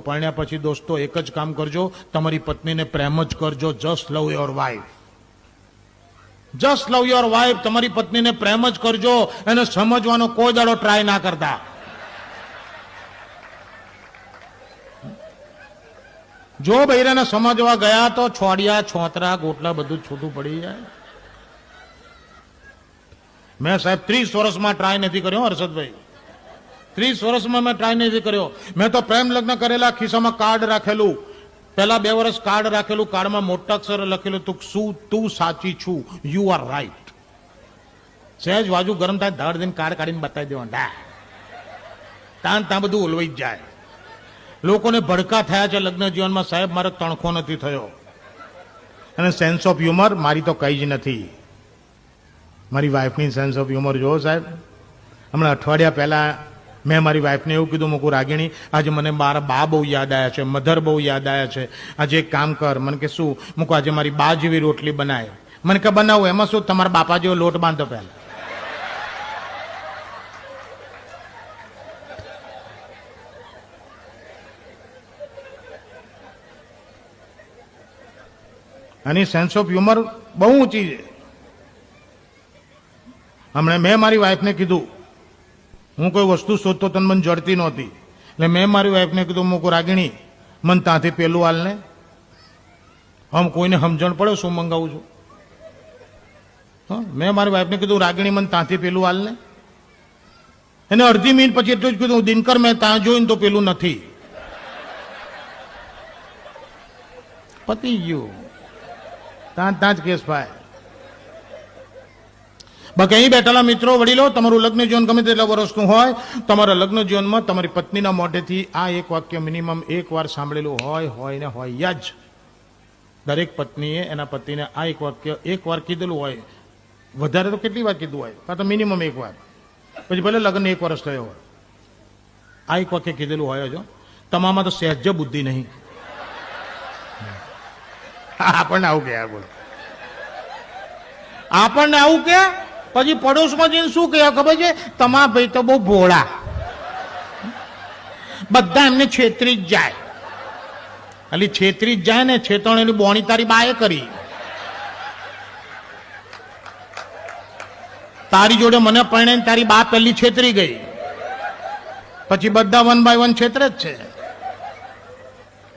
પરણ્યા પછી દોસ્તો એક જ કામ કરજો, તમારી પત્નીને પ્રેમ જ કરજો. Just love your wife, just love your wife. તમારી પત્નીને પ્રેમ જ કરજો, એને સમજવાનો કોઈ દાડો ટ્રાય ના કરતા. જો બૈરાને સમજવા ગયા તો છોડિયા છોતરા ગોટલા બધું છૂટું પડી જાય. મેં સાહેબ 30 વર્ષમાં ટ્રાય નથી કર્યો હર્ષદભાઈ, 30 વર્ષમાં મેં ટ્રાય નથી કર્યો. મેં તો પ્રેમ લગ્ન કરેલા, ખિસ્સામાં કાર્ડ રાખેલું, પહેલા 2 વર્ષ કાર્ડ રાખેલું, કાર્ડમાં મોટા અક્ષર લખેલું તું સાચી છું, યુ આર રાઈટ. સહેજ વાજુ ગરમ થાય ધડ દિન કાર્ડ કાઢીને બતાવી દેવા, ત્યાં બધું ઓલવાઈ જ જાય. લોકોને ભડકા થયા છે લગ્ન જીવનમાં. સાહેબ મારે તણખો નથી થયો, અને સેન્સ ઓફ હ્યુમર મારી તો કઈ જ નથી. મારી વાઈફની સેન્સ ઓફ હ્યુમર જુઓ સાહેબ. હમણાં અઠવાડિયા પહેલા મેં મારી વાઈફને એવું કીધું, મૂકું રાગીણી આજે મને મારા બા બહુ યાદ આવ્યા છે, મધર બહુ યાદ આવ્યા છે, આજે એક કામ કર. મને કે શું? મૂકું આજે મારી બા જેવી રોટલી બનાય. મને કે બનાવું, એમાં શું, તમારા બાપા જેવો લોટ બાંધો પહેલા. આની સેન્સ ઓફ હ્યુમર બહુ ઊંચી છે. હમણાં મેં મારી વાઈફને કીધું, હું કોઈ વસ્તુ શોધતો તને મને જડતી નહોતી, એટલે મેં મારી વાઈફને કીધું, મૂકું રાગીણી મને ત્યાંથી પેલું હાલ ને. હમ કોઈને સમજણ પડે શું મંગાવું છું? હા, મેં મારી વાઈફને કીધું, રાગીણી મને ત્યાંથી પેલું હાલ ને. એને અડધી મિનિટ પછી એટલું જ કીધું, દિનકર મેં ત્યાં જોઈને તો પેલું નથી. પતી ગયું, ત્યાં જ કેસ ભાઈ. બાકી અહીં બેઠેલા મિત્રો, વડીલો, તમારું લગ્ન જીવન ગમે તેટલા વર્ષનું હોય, તમારા લગ્ન જીવનમાં તમારી પત્નીના મોઢેથી આ એક વાક્ય મિનિમમ એક વાર સાંભળેલું હોય ને હોય જ. દરેક પત્નીએ એના પતિને આ એક વાક્ય એક વાર કીધેલું હોય, વધારે તો કેટલી વાર કીધું હોય, કાં તો મિનિમમ એક વાર, પછી ભલે લગ્ન 1 વર્ષ થયો હોય, આ એક વાક્ય કીધેલું હોય જ. તમામાં તો સહેજ બુદ્ધિ નહીં. આપણને આવું કે, બોલો, આપણને આવું કે પછી પડોશમાં જઈને શું કહે ખબર છે? તમારા ભાઈ તો બહુ ભોળા, બધા એમને છેતરી જ જાય. એટલે છેતરી જ જાય ને, છેતરણેલી બોણી તારી બાએ કરી. તારી જોડે મને પરણે તારી બા પહેલી છેતરી ગઈ, પછી બધા 1 by 1 છેતરે જ છે.